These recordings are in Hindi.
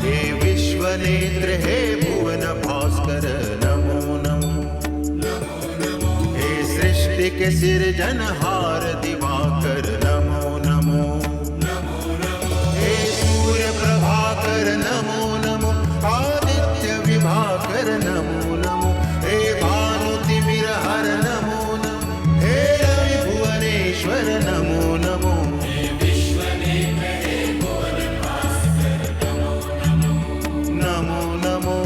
हे विश्वनेत्र हे भुवन भास्कर नमो नमो। हे सृष्टि के सिरजनहार दिवाकर नमो नमो। हे सूर्य प्रभाकर नमो नमो। आदित्य विभाकर नमो नमो। हे भानुतिमिरहर नमो नमो। हे रवि भुवनेश्वर नमो नमो। नमो नमो।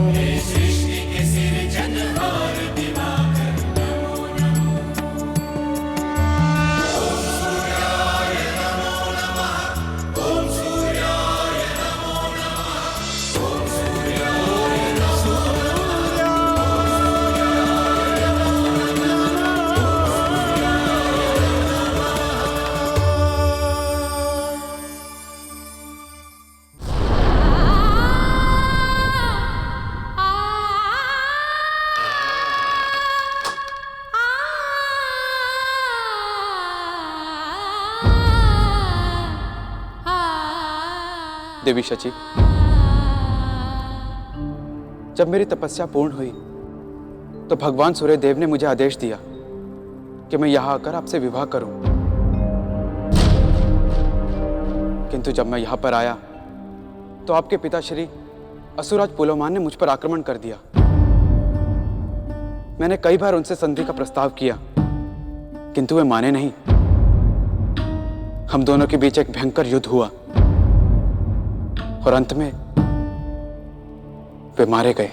देवी शची, जब मेरी तपस्या पूर्ण हुई तो भगवान सूर्यदेव ने मुझे आदेश दिया कि मैं यहां आकर आपसे विवाह करूं। किंतु जब मैं यहां पर आया तो आपके पिता श्री असुराज पुलोमान ने मुझ पर आक्रमण कर दिया। मैंने कई बार उनसे संधि का प्रस्ताव किया किंतु वे माने नहीं। हम दोनों के बीच एक भयंकर युद्ध हुआ और अंत में वे मारे गए।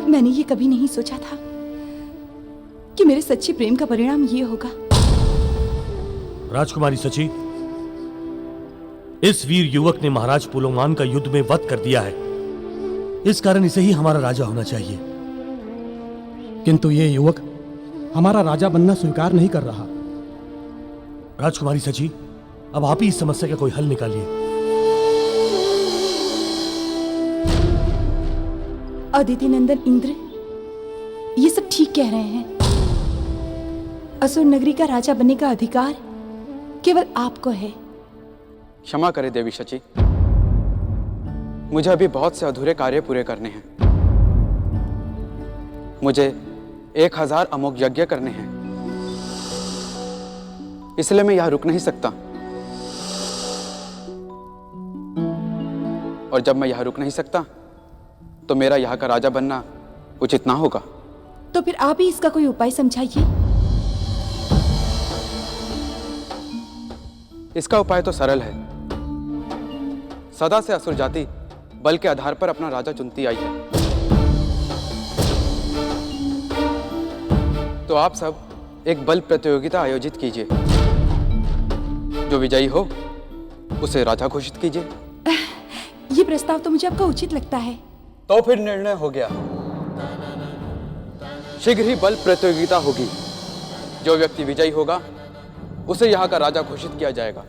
मैंने ये कभी नहीं सोचा था कि मेरे सच्चे प्रेम का परिणाम ये होगा। राजकुमारी सची, इस वीर युवक ने महाराज पुलोमान का युद्ध में वध कर दिया है। इस कारण इसे ही हमारा राजा होना चाहिए। किंतु ये युवक हमारा राजा बनना स्वीकार नहीं कर रहा। राजकुमारी सची, अब आप ही इस समस्या का कोई हल निकालिए। अदिति नंदन इंद्र ये सब ठीक कह रहे हैं। असुर नगरी का राजा बनने का अधिकार केवल आपको है। क्षमा करें देवी शची, मुझे अभी बहुत से अधूरे कार्य पूरे करने हैं। मुझे 1000 अमोघ यज्ञ करने हैं, इसलिए मैं यहां रुक नहीं सकता। और जब मैं यहां रुक नहीं सकता तो मेरा यहां का राजा बनना उचित ना होगा। तो फिर आप ही इसका कोई उपाय समझाइए। इसका उपाय तो सरल है। सदा से असुर जाति बल के आधार पर अपना राजा चुनती आई है। तो आप सब एक बल प्रतियोगिता आयोजित कीजिए। जो विजयी हो उसे राजा घोषित कीजिए। ये प्रस्ताव तो मुझे आपका उचित लगता है। तो फिर निर्णय हो गया। शीघ्र ही बल प्रतियोगिता होगी। जो व्यक्ति विजयी होगा उसे यहाँ का राजा घोषित किया जाएगा।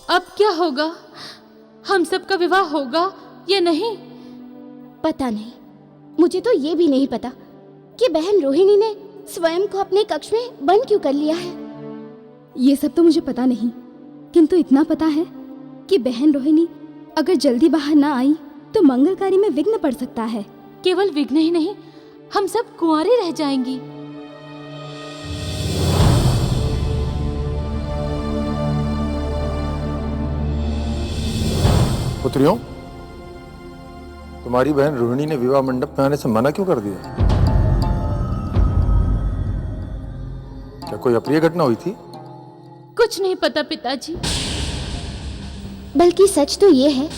अब क्या होगा? हम सबका विवाह होगा या नहीं? पता नहीं। मुझे तो ये भी नहीं पता कि बहन रोहिणी ने स्वयं को अपने कक्ष में बंद क्यों कर लिया है। ये सब तो मुझे पता नहीं, किंतु इतना पता है कि बहन रोहिणी अगर जल्दी बाहर ना आई तो मंगल कार्य में विघ्न पड़ सकता है। केवल विघ्न ही नहीं, हम सब कुंवारी रह जाएंगी। पुत्रियों, तुम्हारी बहन रोहिणी ने विवाह मंडप में आने से मना क्यों कर दिया? क्या कोई अप्रिय घटना हुई थी? कुछ नहीं पता पिताजी। बल्कि सच तो ये है,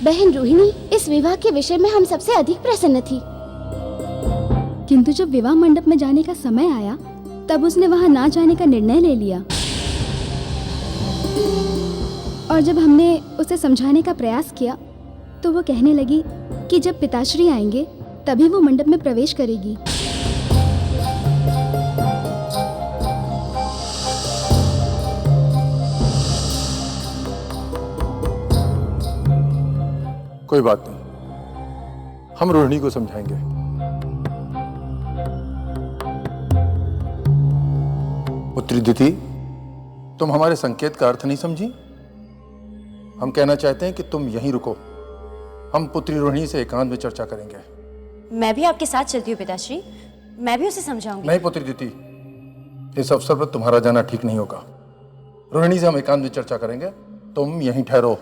बहन रोहिणी इस विवाह के विषय में हम सबसे अधिक प्रसन्न थी। किंतु जब विवाह मंडप में जाने का समय आया तब उसने वहां ना जाने का निर्णय ले लिया। और जब हमने उसे समझाने का प्रयास किया तो वो कहने लगी कि जब पिताश्री आएंगे तभी वो मंडप में प्रवेश करेगी। कोई बात नहीं, हम रोहिणी को समझाएंगे। पुत्री दिति, तुम हमारे संकेत का अर्थ नहीं समझी। हम कहना चाहते हैं कि तुम यहीं रुको, हम पुत्री रोहिणी से एकांत में चर्चा करेंगे। मैं भी आपके साथ चलती हूँ पिताश्री, मैं भी उसे समझाऊंगी। नहीं पुत्री दिति, इस अवसर पर तुम्हारा जाना ठीक नहीं होगा। रोहिणी से हम एकांत में चर्चा करेंगे, तुम यहीं ठहरो।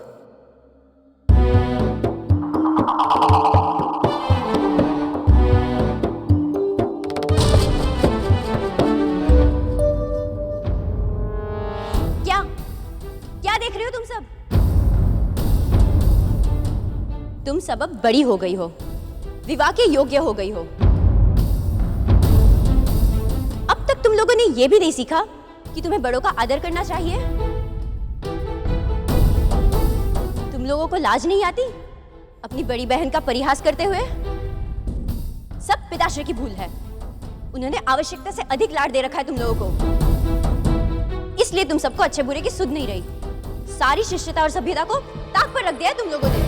क्या देख रहे हो तुम सब? तुम सब अब बड़ी हो गई हो, विवाह के योग्य हो गई हो। अब तक तुम लोगों ने यह भी नहीं सीखा कि तुम्हें बड़ों का आदर करना चाहिए। तुम लोगों को लाज नहीं आती अपनी बड़ी बहन का परिहास करते हुए? सब पिताश्री की भूल है, उन्होंने आवश्यकता से अधिक लाड दे रखा है तुम लोगों को, इसलिए तुम सबको अच्छे बुरे की सुध नहीं रही। सारी शिष्टता और सभ्यता को ताक पर रख दिया है तुम लोगों ने।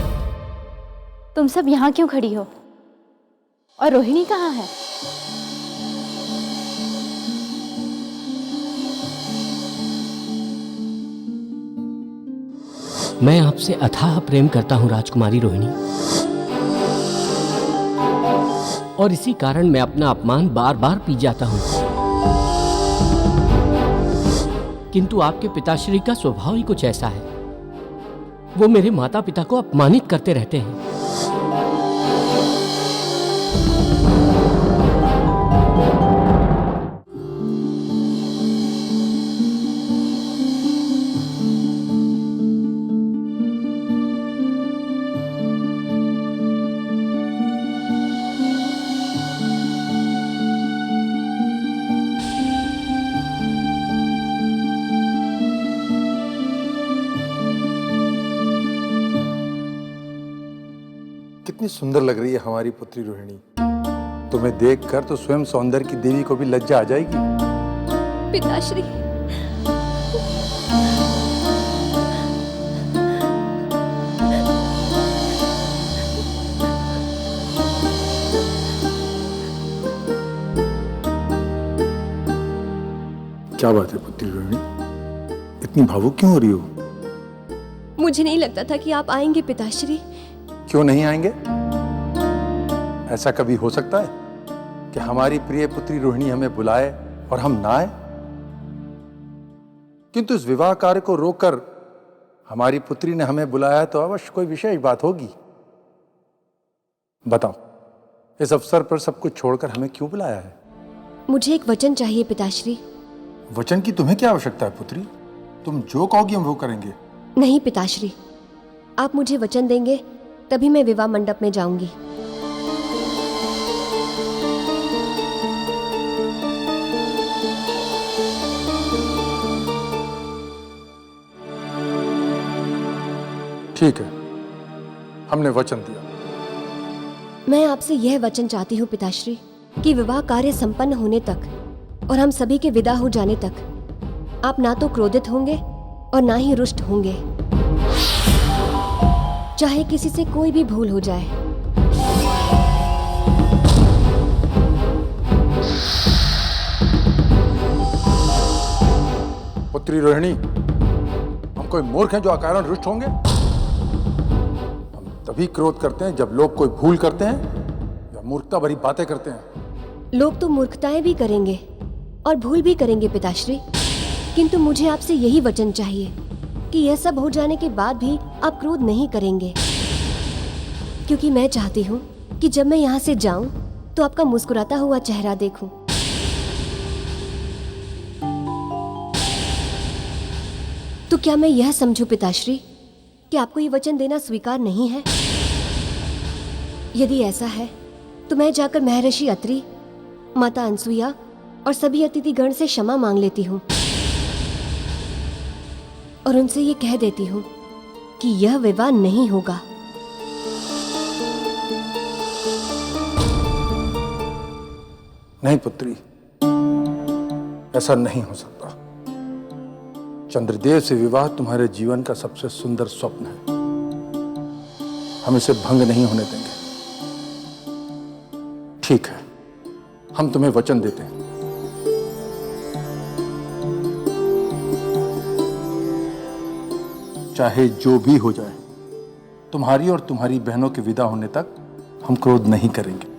तुम सब यहाँ क्यों खड़ी हो? और रोहिणी कहाँ है? मैं आपसे अथाह प्रेम करता हूं राजकुमारी रोहिणी, और इसी कारण मैं अपना अपमान बार बार पी जाता हूं। किंतु आपके पिताश्री का स्वभाव ही कुछ ऐसा है, वो मेरे माता पिता को अपमानित करते रहते हैं। कितनी सुंदर लग रही है हमारी पुत्री रोहिणी। तुम्हें देखकर तो स्वयं सौंदर्य की देवी को भी लज्जा आ जाएगी। पिताश्री, क्या बात है पुत्री रोहिणी, इतनी भावुक क्यों हो रही हो? मुझे नहीं लगता था कि आप आएंगे पिताश्री। क्यों नहीं आएंगे? ऐसा कभी हो सकता है कि हमारी प्रिय पुत्री रोहिणी हमें बुलाए और हम ना आए? किंतु इस विवाह कार्य को रोककर हमारी पुत्री ने हमें बुलाया तो अवश्य कोई विशेष बात होगी। बताओ, इस अवसर पर सब कुछ छोड़कर हमें क्यों बुलाया है? मुझे एक वचन चाहिए पिताश्री। वचन की तुम्हें क्या आवश्यकता है पुत्री? तुम जो कहोगी हम वो करेंगे। नहीं पिताश्री, आप मुझे वचन देंगे तभी मैं विवाह मंडप में जाऊंगी। ठीक है, हमने वचन दिया। मैं आपसे यह वचन चाहती हूँ पिताश्री कि विवाह कार्य संपन्न होने तक और हम सभी के विदा हो जाने तक आप ना तो क्रोधित होंगे और ना ही रुष्ट होंगे, चाहे किसी से कोई भी भूल हो जाए। पुत्री रोहिणी, हम कोई मूर्ख हैं जो अकारण रुष्ट होंगे? हम तभी क्रोध करते हैं जब लोग कोई भूल करते हैं या मूर्खता भरी बातें करते हैं। लोग तो मूर्खताएं भी करेंगे और भूल भी करेंगे पिताश्री, किंतु मुझे आपसे यही वचन चाहिए कि यह सब हो जाने के बाद भी आप क्रोध नहीं करेंगे, क्योंकि मैं चाहती हूँ कि जब मैं यहाँ से जाऊं तो आपका मुस्कुराता हुआ चेहरा देखूं। तो क्या मैं यह समझूं पिताश्री कि आपको ये वचन देना स्वीकार नहीं है? यदि ऐसा है तो मैं जाकर महर्षि अत्रि, माता अनसुईया और सभी अतिथिगण से क्षमा मांग लेती हूँ और उनसे ये कह देती हूँ कि यह विवाह नहीं होगा। नहीं पुत्री, ऐसा नहीं हो सकता। चंद्रदेव से विवाह तुम्हारे जीवन का सबसे सुंदर स्वप्न है। हम इसे भंग नहीं होने देंगे। ठीक है, हम तुम्हें वचन देते हैं। चाहे जो भी हो जाए, तुम्हारी और तुम्हारी बहनों के विदा होने तक हम क्रोध नहीं करेंगे।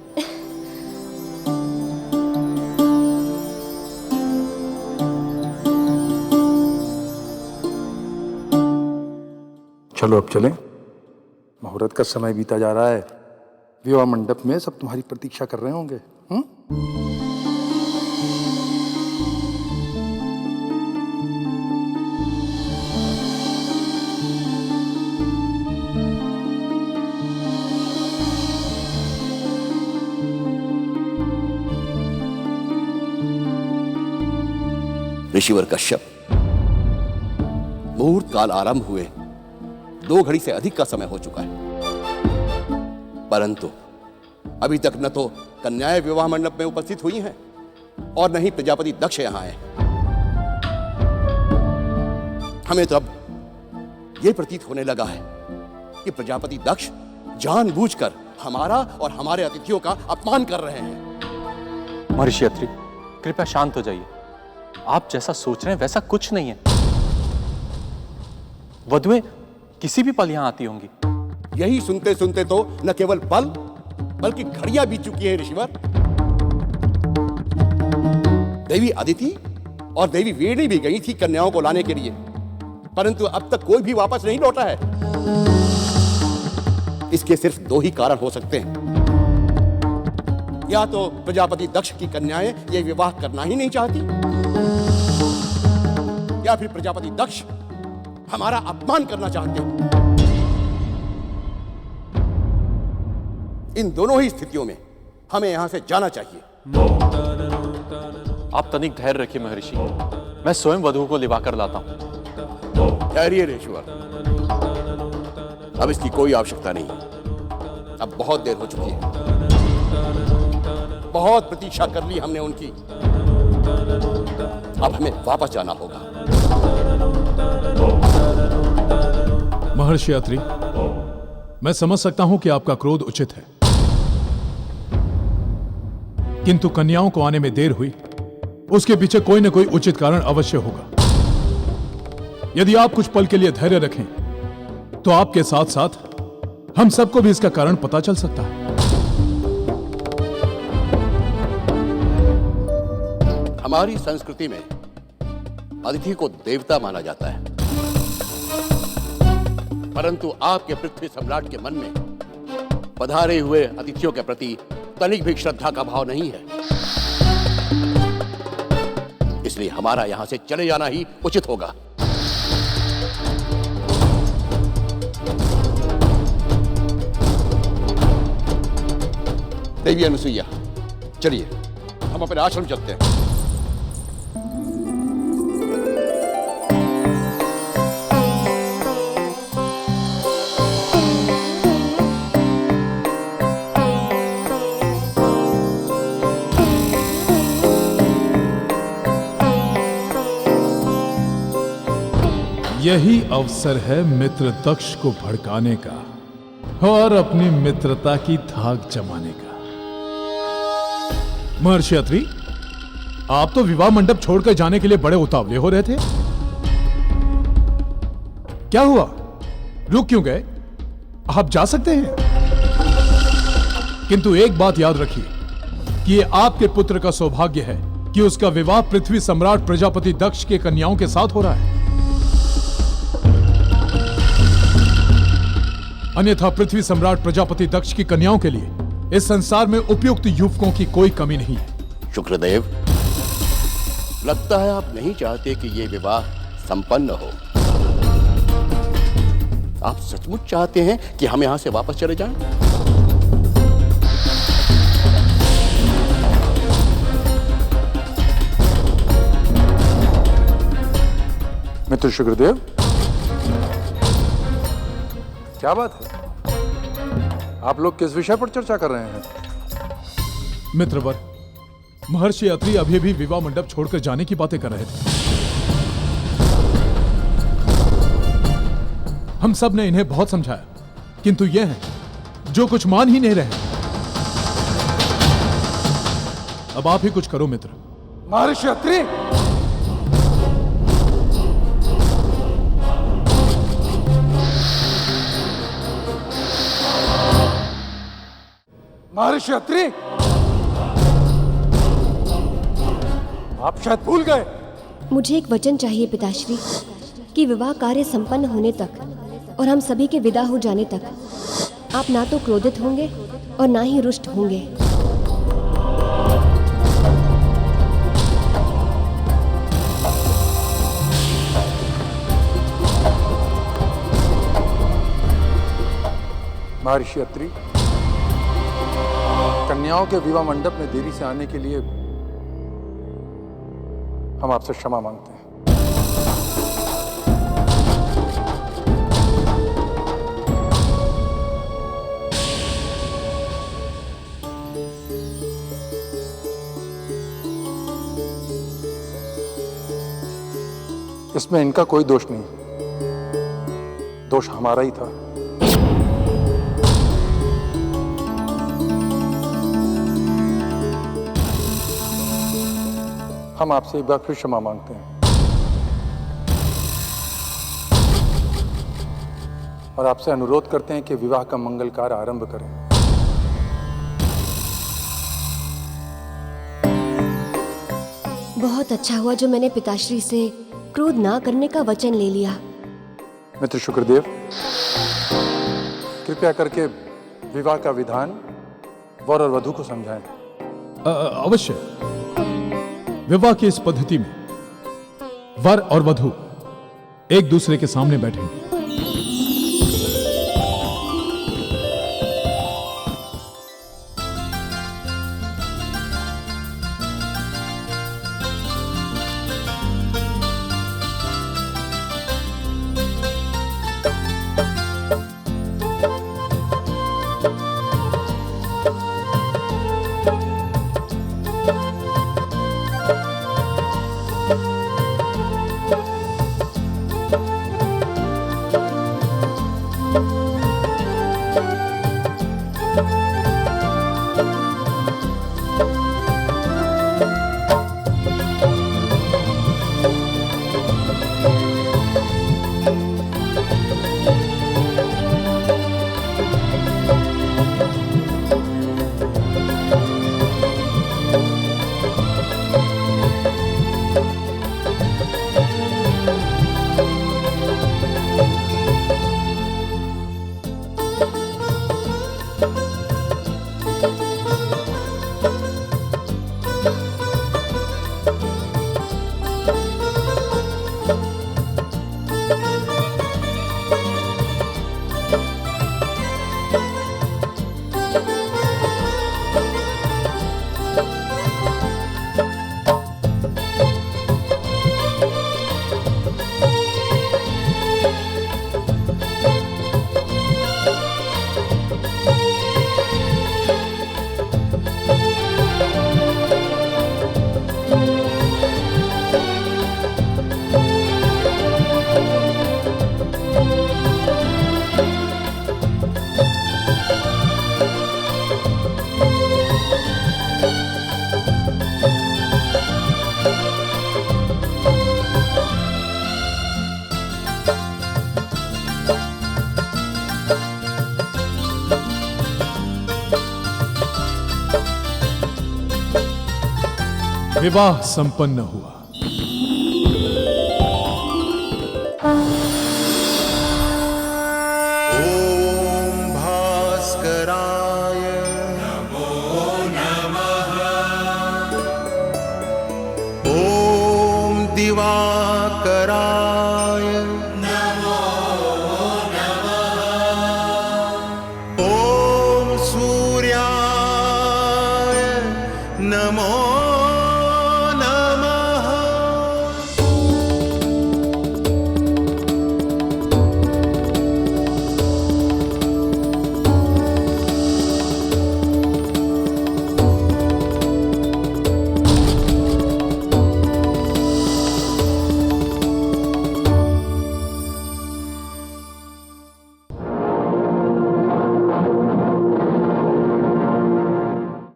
चलो अब चलें, मुहूर्त का समय बीता जा रहा है। विवाह मंडप में सब तुम्हारी प्रतीक्षा कर रहे होंगे। ऋषिवर कश्यप, मुहूर्त काल आरंभ हुए 2 घड़ी से अधिक का समय हो चुका है, परंतु अभी तक न तो कन्याएं विवाह मंडप में उपस्थित हुई हैं और न ही प्रजापति दक्ष यहां आए। हमें तो अब यह प्रतीत होने लगा है कि प्रजापति दक्ष जानबूझकर हमारा और हमारे अतिथियों का अपमान कर रहे हैं। महर्षि अत्रि, कृपया शांत हो जाइए। आप जैसा सोच रहे हैं वैसा कुछ नहीं है। वधुएं किसी भी पल यहां आती होंगी। यही सुनते सुनते तो न केवल पल बल्कि घड़ियां बीत चुकी हैं ऋषिवर। देवी अदिति और देवी वेणी भी गई थी कन्याओं को लाने के लिए, परंतु अब तक कोई भी वापस नहीं लौटा है। इसके सिर्फ 2 ही कारण हो सकते हैं। या तो प्रजापति दक्ष की कन्याएं ये विवाह करना ही नहीं चाहती, या फिर प्रजापति दक्ष हमारा अपमान करना चाहते हैं। इन दोनों ही स्थितियों में हमें यहां से जाना चाहिए। आप तनिक धैर्य रखिए महर्षि, मैं स्वयं वधु को लिवा कर लाता हूं। धैर्य ऋषिवर, अब इसकी कोई आवश्यकता नहीं। अब बहुत देर हो चुकी है, बहुत प्रतीक्षा कर ली हमने उनकी। अब हमें वापस जाना होगा। महर्षि अत्रि, मैं समझ सकता हूं कि आपका क्रोध उचित है, किंतु कन्याओं को आने में देर हुई, उसके पीछे कोई न कोई उचित कारण अवश्य होगा। यदि आप कुछ पल के लिए धैर्य रखें तो आपके साथ साथ हम सबको भी इसका कारण पता चल सकता है। हमारी संस्कृति में अतिथि को देवता माना जाता है, परंतु आपके पृथ्वी सम्राट के मन में पधारे हुए अतिथियों के प्रति तनिक भी श्रद्धा का भाव नहीं है। इसलिए हमारा यहां से चले जाना ही उचित होगा। देवी अनुसुईया, चलिए हम अपने आश्रम चलते हैं। यही अवसर है मित्र दक्ष को भड़काने का और अपनी मित्रता की धाक जमाने का। महर्षि अत्रि, आप तो विवाह मंडप छोड़कर जाने के लिए बड़े उतावले हो रहे थे। क्या हुआ, रुक क्यों गए? आप जा सकते हैं, किंतु एक बात याद रखिए कि ये आपके पुत्र का सौभाग्य है कि उसका विवाह पृथ्वी सम्राट प्रजापति दक्ष के कन्याओं के साथ हो रहा है। अन्यथा पृथ्वी सम्राट प्रजापति दक्ष की कन्याओं के लिए इस संसार में उपयुक्त युवकों की कोई कमी नहीं है। शुक्रदेव, लगता है आप नहीं चाहते कि यह विवाह संपन्न हो। आप सचमुच चाहते हैं कि हम यहां से वापस चले जाएं? मित्र शुक्रदेव, क्या बात है? आप लोग किस विषय पर चर्चा कर रहे हैं? मित्रवर, महर्षि अत्रि अभी भी विवाह मंडप छोड़कर जाने की बातें कर रहे थे। हम सब ने इन्हें बहुत समझाया, किंतु ये हैं जो कुछ मान ही नहीं रहे। अब आप ही कुछ करो मित्र। महर्षि अत्रि, महर्षि अत्रि, आप शायद भूल गए। मुझे एक वचन चाहिए पिताश्री कि विवाह कार्य संपन्न होने तक और हम सभी के विदा हो जाने तक आप ना तो क्रोधित होंगे और ना ही रुष्ट होंगे। महर्षि अत्रि, कन्याओं के विवाह मंडप में देरी से आने के लिए हम आपसे क्षमा मांगते हैं। इसमें इनका कोई दोष नहीं, दोष हमारा ही था। हम आपसे एक बार फिर क्षमा मांगते हैं और आपसे अनुरोध करते हैं कि विवाह का मंगल कार्य आरंभ करें। बहुत अच्छा हुआ जो मैंने पिताश्री से क्रोध ना करने का वचन ले लिया। मित्र शुक्रदेव, कृपया करके विवाह का विधान वर और वधू को समझाएं। अवश्य। विवाह की इस पद्धति में वर और वधू एक दूसरे के सामने बैठेंगे। विवाह संपन्न हुआ। ओम भास्कराय नमो नमः। ओम दिवा